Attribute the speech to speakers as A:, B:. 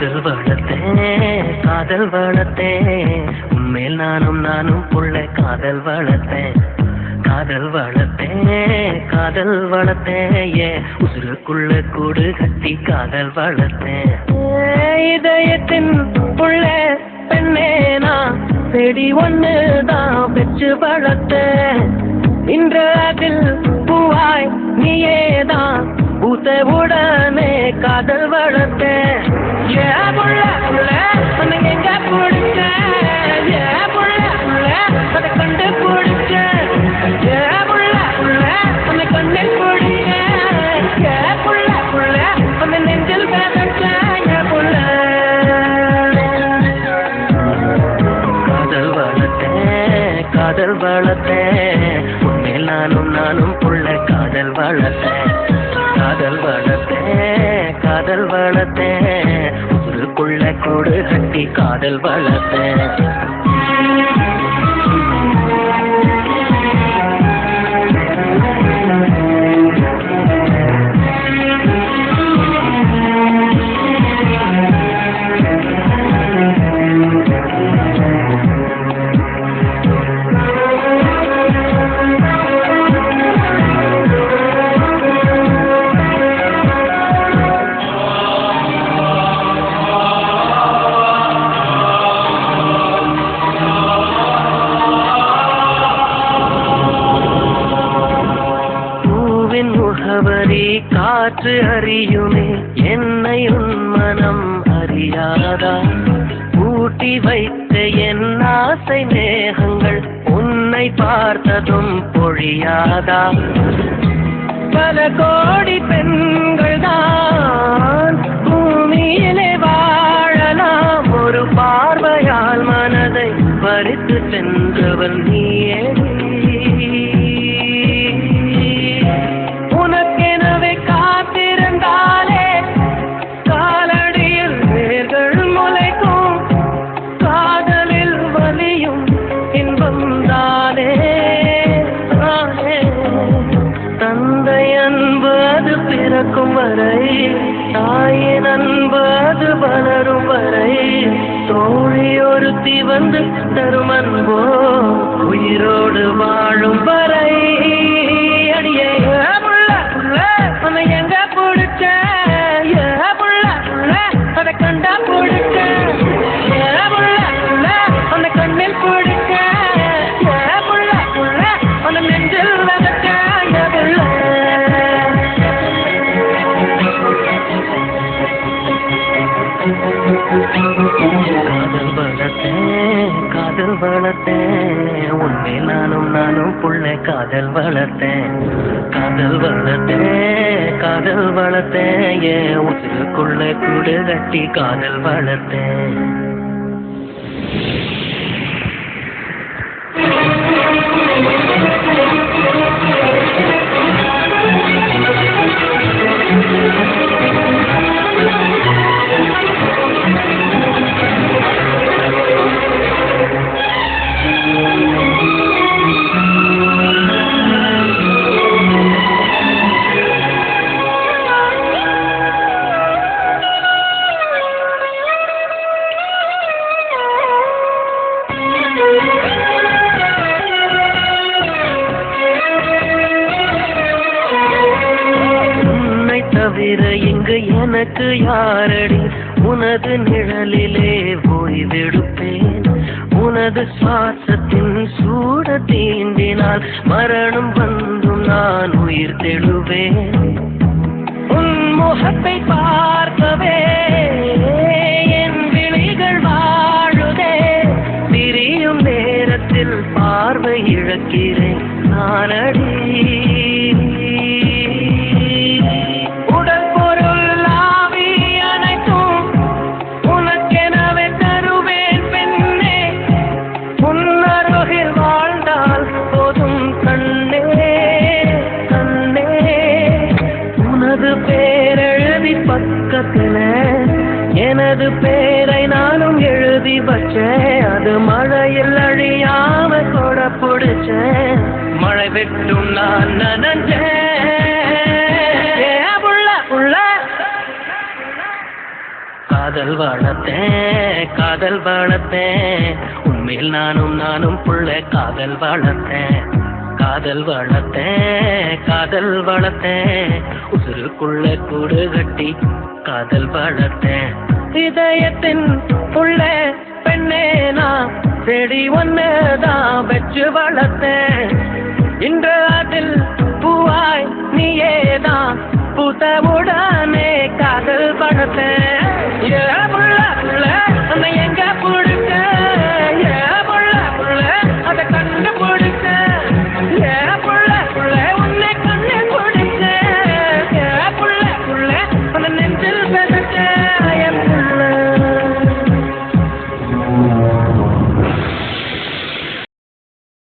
A: காதல் வளர்த்தேன் காதல் வளர்த்தேன் உன்மேல் நானும் புள்ள காதல் வளர்த்தேன் காதல் வளர்த்தேன் காதல் வளர்த்தேன் ஏன் உசுருக்குள்ள கூடு கட்டி காதல் வளர்த்தேன் இதயத்தின் புள்ள பெண்ணே நான் செடி ஒண்ணுதான் பெற்று வளர்த்தேன் இன்று அதில் பூவாய் நீயேதான் பூத்த உடனே காதல் வளர்த்தேன் ஏன் புள்ள புள்ள உன்னை எங்க பிடிச்சேன் ஏன் புள்ள புள்ள அதை கண்டு பிடிச்சேன் ஏன் புள்ள புள்ள உன்னை கண்ணில் பிடிச்சேன் ஏன் புள்ள புள்ள உன்னை நெஞ்சில் பேசச்சேன் ஏன் புள்ள காதல் வளர்த்தேன் காதல் வளர்த்தேன் உன்மேல் நானும் புள்ள காதல் வளர்த்தேன் காதல் வளர்த்தேன் காதல் வளர்த்தேன் உருக்குள்ள கூடு கட்டி காதல் வளர்த்தேன் காற்று அறியுமே என்னை உன் மனம் அறியாதா ஊட்டி வைத்த என் ஆசை மேகங்கள் உன்னை பார்த்ததும் பொழியாதா பல கோடி பெண்கள் தான் பூமியிலே வாழலாம் ஒரு பார்வையால் மனதை பறித்து சென்றவள் நீயே வரை தாயின் அன்பது வளரும் வரை தோழி ஒருத்தி வந்து தரும் அன்போ உயிரோடு வாழும் வரை அடியே புள்ள புள்ள உன்னை எங்க பிடிச்ச புள்ள புள்ள அதை கண்டா பிடிச்ச புள்ள புள்ள உன்னை கண்ணில் பிடிச்ச புள்ள புள்ள உன்னை நெஞ்சில் வதச்ச புள்ள காதல் வளர்த்தேன் உன்மேல் நானும் புள்ள காதல் வளர்த்தேன் காதல் வளர்த்தேன் காதல் வளர்த்தேன் ஏன் உசுருக்குள்ள கூடு கட்டி காதல் வளர்த்தேன் தவிர இங்கு எனக்கு யாரடி உனது நிழலிலே ஓய்வெடுப்பேன் உனது சுவாசத்தின் சூட தீண்டினால் மரணம் வந்தும் நான் உயிர் தெழுவேன் உன் முகத்தை பார்க்கவே என் விழிகள் வாழுதே பிரியும் நேரத்தில் பார்வை இழக்கிறேன் நானடி எனது பேரை நானும் எழுதி வச்சேன் அது மழையில் அழியாம கொட பிடிச்சேன் மழை வெட்டும் நான் நனஞ்சேன் புள்ள புள்ள காதல் வளர்த்தேன் காதல் வளர்த்தேன் உண்மையில் நானும் புள்ள காதல் வளர்த்தேன் காதல் வளர்த்தேன் காதல் வளர்த்தேன் உசுருக்குள்ள கூடு கட்டி காதல் வளர்த்தேன் இதயத்தின் உள்ள பெண்ணே நான் செடி ஒன்னுதான் வச்சு வளர்த்தேன் இன்று அதில் பூவாய் நீயேதான் பூத்தவுடனே காதல் வளர்த்தேன்